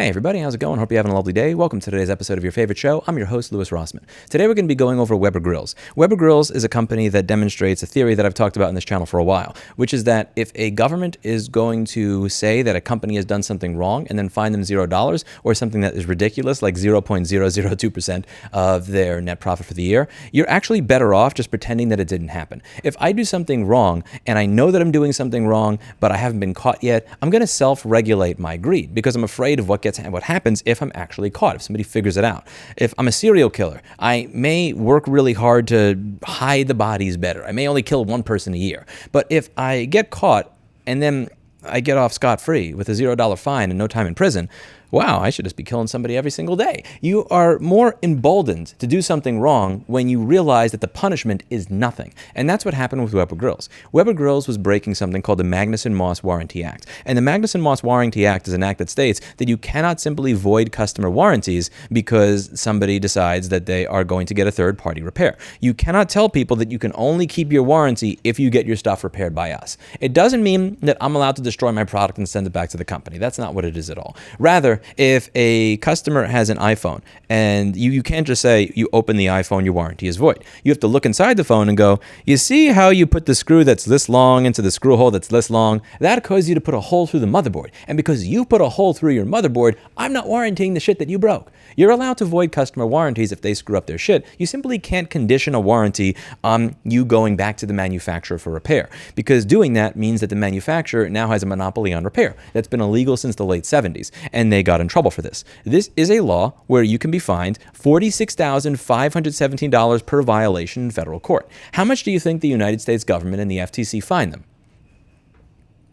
Hey everybody, how's it going? Hope you're having a lovely day. Welcome to today's episode of your favorite show. I'm your host, Louis Rossman. Today we're going to be going over Weber Grills. Weber Grills is a company that demonstrates a theory that I've talked about in this channel for a while, which is that if a government is going to say that a company has done something wrong and then fine them $0 or something that is ridiculous, like 0.002% of their net profit for the year, you're actually better off just pretending that it didn't happen. If I do something wrong and I know that I'm doing something wrong, but I haven't been caught yet, I'm going to self-regulate my greed because I'm afraid of what happens if I'm actually caught, if somebody figures it out. If I'm a serial killer, I may work really hard to hide the bodies better. I may only kill one person a year. But if I get caught and then I get off scot-free with a $0 fine and no time in prison, wow, I should just be killing somebody every single day. You are more emboldened to do something wrong when you realize that the punishment is nothing. And that's what happened with Weber Grills. Weber Grills was breaking something called the Magnuson-Moss Warranty Act. And the Magnuson-Moss Warranty Act is an act that states that you cannot simply void customer warranties because somebody decides that they are going to get a third-party repair. You cannot tell people that you can only keep your warranty if you get your stuff repaired by us. It doesn't mean that I'm allowed to destroy my product and send it back to the company. That's not what it is at all. Rather, if a customer has an iPhone and you can't just say you open the iPhone, your warranty is void. You have to look inside the phone and go, you see how you put the screw that's this long into the screw hole that's this long? That caused you to put a hole through the motherboard. And because you put a hole through your motherboard, I'm not warranting the shit that you broke. You're allowed to void customer warranties if they screw up their shit. You simply can't condition a warranty on you going back to the manufacturer for repair, because doing that means that the manufacturer now has a monopoly on repair. That's been illegal since the late 70s, and they got in trouble for this. This is a law where you can be fined $46,517 per violation in federal court. How much do you think the United States government and the FTC fine them?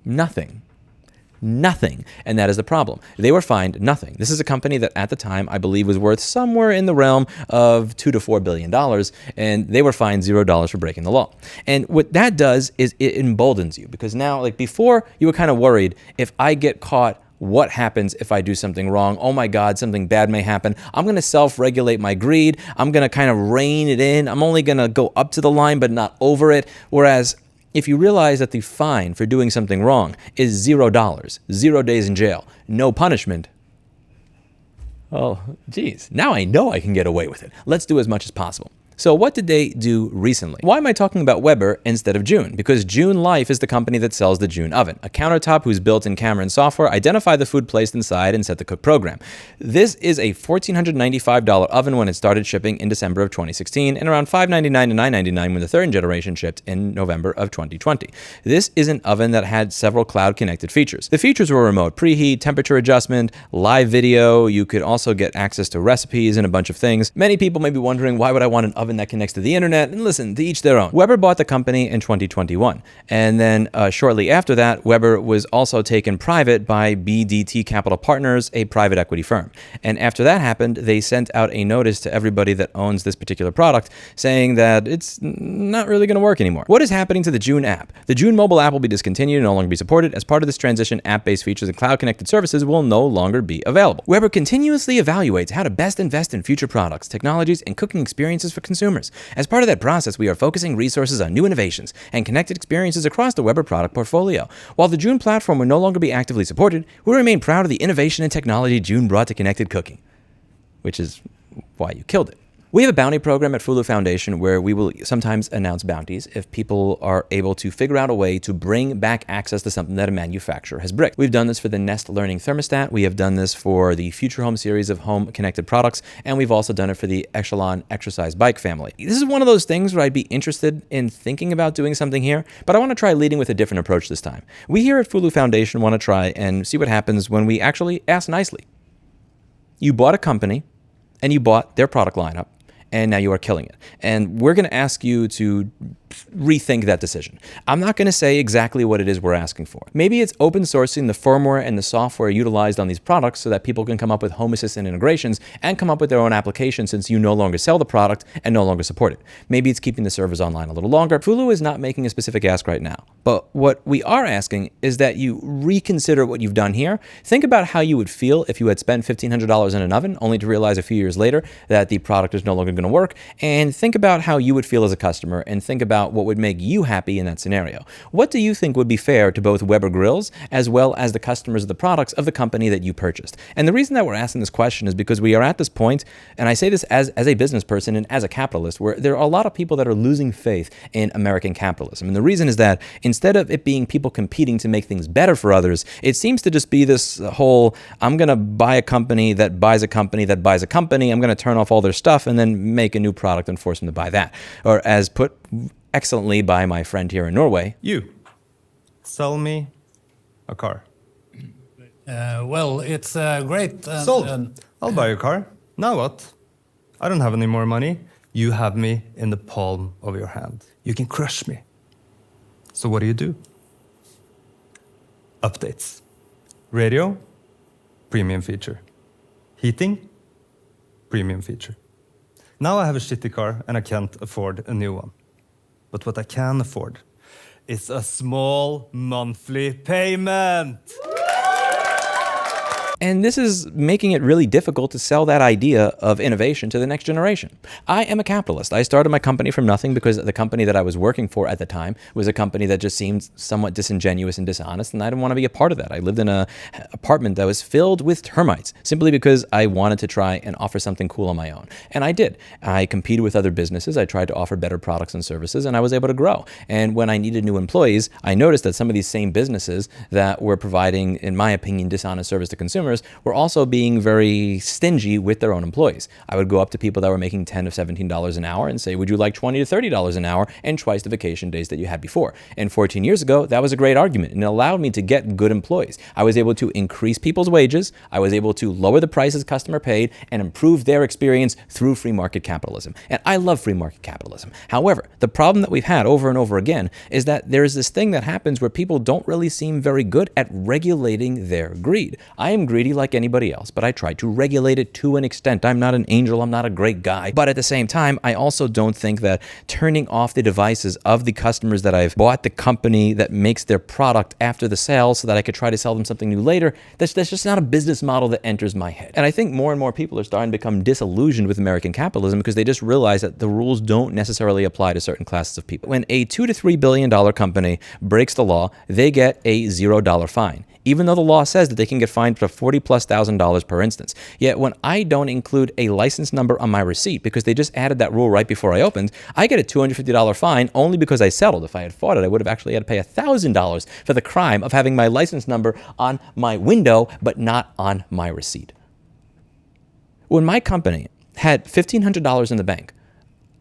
Nothing. Nothing. And that is the problem. They were fined nothing. This is a company that at the time, I believe, was worth somewhere in the realm of $2 to $4 billion, and they were fined $0 for breaking the law. And what that does is it emboldens you, because now, like before, you were kind of worried, if I get caught, what happens if I do something wrong? Oh my God, something bad may happen. I'm going to self-regulate my greed. I'm going to kind of rein it in. I'm only going to go up to the line, but not over it. Whereas if you realize that the fine for doing something wrong is $0, 0 days in jail, no punishment, oh, geez, now I know I can get away with it. Let's do as much as possible. So what did they do recently? Why am I talking about Weber instead of June? Because June Life is the company that sells the June oven, a countertop whose built-in camera and software identify the food placed inside and set the cook program. This is a $1,495 oven when it started shipping in December of 2016, and around $599 to $999 when the third generation shipped in November of 2020. This is an oven that had several cloud-connected features. The features were remote preheat, temperature adjustment, live video. You could also get access to recipes and a bunch of things. Many people may be wondering, why would I want an oven that connects to the internet? And listen, to each their own. Weber bought the company in 2021. And then shortly after that, Weber was also taken private by BDT Capital Partners, a private equity firm. And after that happened, they sent out a notice to everybody that owns this particular product saying that it's not really going to work anymore. What is happening to the June app? The June mobile app will be discontinued and no longer be supported. As part of this transition, app-based features and cloud-connected services will no longer be available. Weber continuously evaluates how to best invest in future products, technologies, and cooking experiences for consumers. As part of that process, we are focusing resources on new innovations and connected experiences across the Weber product portfolio. While the June platform will no longer be actively supported, we remain proud of the innovation and technology June brought to connected cooking, which is why you killed it. We have a bounty program at Fulu Foundation where we will sometimes announce bounties if people are able to figure out a way to bring back access to something that a manufacturer has bricked. We've done this for the Nest Learning Thermostat. We have done this for the Future Home series of home connected products. And we've also done it for the Echelon exercise bike family. This is one of those things where I'd be interested in thinking about doing something here, but I want to try leading with a different approach this time. We here at Fulu Foundation want to try and see what happens when we actually ask nicely. You bought a company and you bought their product lineup, and now you are killing it. And we're going to ask you to rethink that decision. I'm not going to say exactly what it is we're asking for. Maybe it's open sourcing the firmware and the software utilized on these products so that people can come up with Home Assistant integrations and come up with their own application since you no longer sell the product and no longer support it. Maybe it's keeping the servers online a little longer. Fulu is not making a specific ask right now. But what we are asking is that you reconsider what you've done here. Think about how you would feel if you had spent $1,500 in an oven only to realize a few years later that the product is no longer going to work. And think about how you would feel as a customer, and think about about what would make you happy in that scenario. What do you think would be fair to both Weber Grills as well as the customers of the products of the company that you purchased? And the reason that we're asking this question is because we are at this point, and I say this as a business person and as a capitalist, where there are a lot of people that are losing faith in American capitalism. And the reason is that instead of it being people competing to make things better for others, it seems to just be this whole, I'm going to buy a company that buys a company that buys a company, I'm going to turn off all their stuff and then make a new product and force them to buy that. Or as put excellently by my friend here in Norway, you sell me a car. Well, it's great. Sold. I'll buy your car. Now what? I don't have any more money. You have me in the palm of your hand. You can crush me. So what do? Updates. Radio, premium feature. Heating, premium feature. Now I have a shitty car and I can't afford a new one. But what I can afford is a small monthly payment. And this is making it really difficult to sell that idea of innovation to the next generation. I am a capitalist. I started my company from nothing because the company that I was working for at the time was a company that just seemed somewhat disingenuous and dishonest, and I didn't want to be a part of that. I lived in an apartment that was filled with termites simply because I wanted to try and offer something cool on my own. And I did. I competed with other businesses. I tried to offer better products and services, and I was able to grow. And when I needed new employees, I noticed that some of these same businesses that were providing, in my opinion, dishonest service to consumers were also being very stingy with their own employees. I would go up to people that were making $10 to $17 an hour and say, would you like $20 to $30 an hour and twice the vacation days that you had before? And 14 years ago, that was a great argument, and it allowed me to get good employees. I was able to increase people's wages. I was able to lower the prices customer paid and improve their experience through free market capitalism. And I love free market capitalism. However, the problem that we've had over and over again is that there's this thing that happens where people don't really seem very good at regulating their greed. I am greedy like anybody else, but I try to regulate it to an extent. I'm not an angel, I'm not a great guy, but at the same time, I also don't think that turning off the devices of the customers that I've bought the company that makes their product after the sale so that I could try to sell them something new later, that's just not a business model that enters my head. And I think more and more people are starting to become disillusioned with American capitalism because they just realize that the rules don't necessarily apply to certain classes of people. When a $2 to $3 billion company breaks the law, they get a $0 fine, even though the law says that they can get fined for $40,000+ per instance. Yet when I don't include a license number on my receipt because they just added that rule right before I opened, I get a $250 fine only because I settled. If I had fought it, I would have actually had to pay $1,000 for the crime of having my license number on my window, but not on my receipt. When my company had $1,500 in the bank,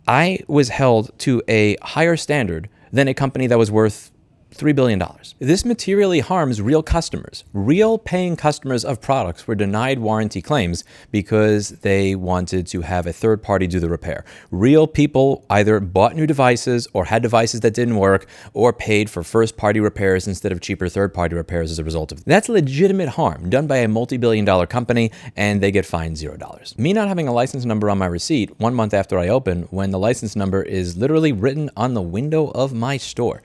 I was held to a higher standard than a company that was worth $3 billion. This materially harms real customers. Real paying customers of products were denied warranty claims because they wanted to have a third party do the repair. Real people either bought new devices or had devices that didn't work or paid for first party repairs instead of cheaper third party repairs as a result of it. That's legitimate harm done by a multi-billion-dollar company, and they get fined $0. Me not having a license number on my receipt 1 month after I open, when the license number is literally written on the window of my store,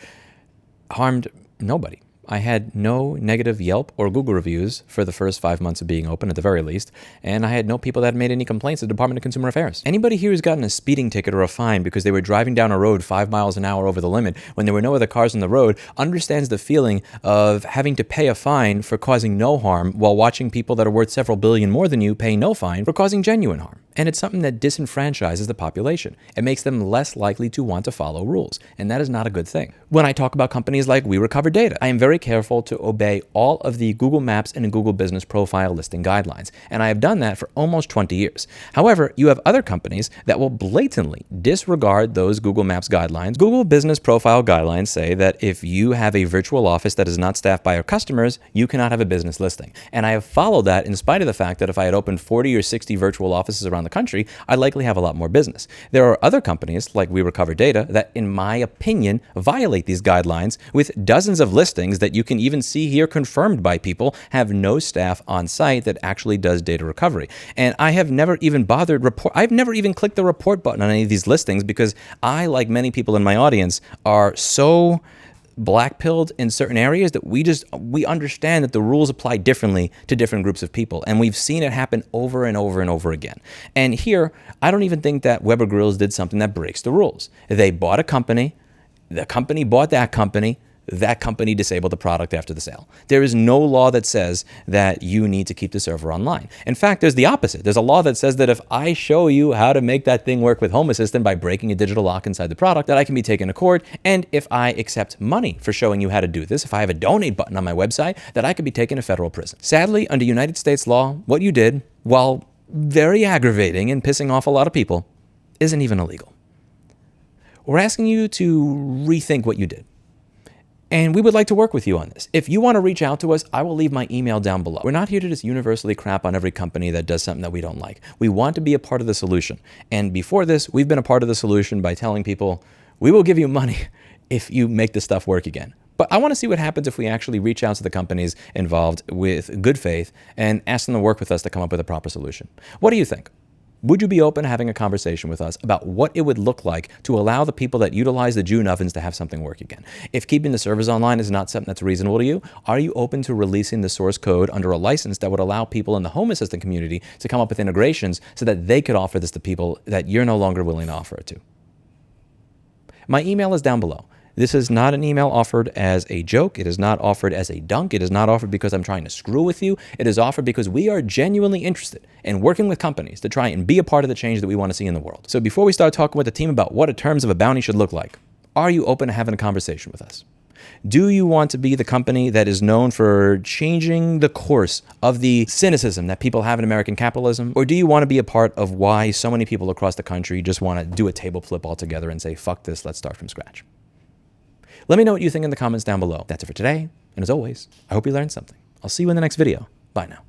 harmed nobody. I had no negative Yelp or Google reviews for the first 5 months of being open, at the very least, and I had no people that made any complaints to the Department of Consumer Affairs. Anybody here who's gotten a speeding ticket or a fine because they were driving down a road 5 miles an hour over the limit when there were no other cars on the road understands the feeling of having to pay a fine for causing no harm while watching people that are worth several billion more than you pay no fine for causing genuine harm. And it's something that disenfranchises the population. It makes them less likely to want to follow rules, and that is not a good thing. When I talk about companies like We Recover Data, I am very careful to obey all of the Google Maps and Google Business Profile listing guidelines, and I have done that for almost 20 years. However, you have other companies that will blatantly disregard those Google Maps guidelines. Google Business Profile guidelines say that if you have a virtual office that is not staffed by your customers, you cannot have a business listing. And I have followed that in spite of the fact that if I had opened 40 or 60 virtual offices around the country, I'd likely have a lot more business. There are other companies like We Recover Data that, in my opinion, violate these guidelines with dozens of listings that you can even see here confirmed by people have no staff on site that actually does data recovery. And I have never even I've never even clicked the report button on any of these listings because I, like many people in my audience, are so black-pilled in certain areas that we understand that the rules apply differently to different groups of people. And we've seen it happen over and over and over again. And here, I don't even think that Weber Grills did something that breaks the rules. They bought a company The company bought that company disabled the product after the sale. There is no law that says that you need to keep the server online. In fact, there's the opposite. There's a law that says that if I show you how to make that thing work with Home Assistant by breaking a digital lock inside the product, that I can be taken to court. And if I accept money for showing you how to do this, if I have a donate button on my website, that I could be taken to federal prison. Sadly, under United States law, what you did, while very aggravating and pissing off a lot of people, isn't even illegal. We're asking you to rethink what you did. And we would like to work with you on this. If you want to reach out to us, I will leave my email down below. We're not here to just universally crap on every company that does something that we don't like. We want to be a part of the solution. And before this, we've been a part of the solution by telling people, we will give you money if you make this stuff work again. But I want to see what happens if we actually reach out to the companies involved with good faith and ask them to work with us to come up with a proper solution. What do you think? Would you be open to having a conversation with us about what it would look like to allow the people that utilize the June ovens to have something work again? If keeping the servers online is not something that's reasonable to you, are you open to releasing the source code under a license that would allow people in the Home Assistant community to come up with integrations so that they could offer this to people that you're no longer willing to offer it to? My email is down below. This is not an email offered as a joke. It is not offered as a dunk. It is not offered because I'm trying to screw with you. It is offered because we are genuinely interested in working with companies to try and be a part of the change that we want to see in the world. So before we start talking with the team about what the terms of a bounty should look like, are you open to having a conversation with us? Do you want to be the company that is known for changing the course of the cynicism that people have in American capitalism? Or do you want to be a part of why so many people across the country just want to do a table flip altogether and say, fuck this, let's start from scratch? Let me know what you think in the comments down below. That's it for today. And as always, I hope you learned something. I'll see you in the next video. Bye now.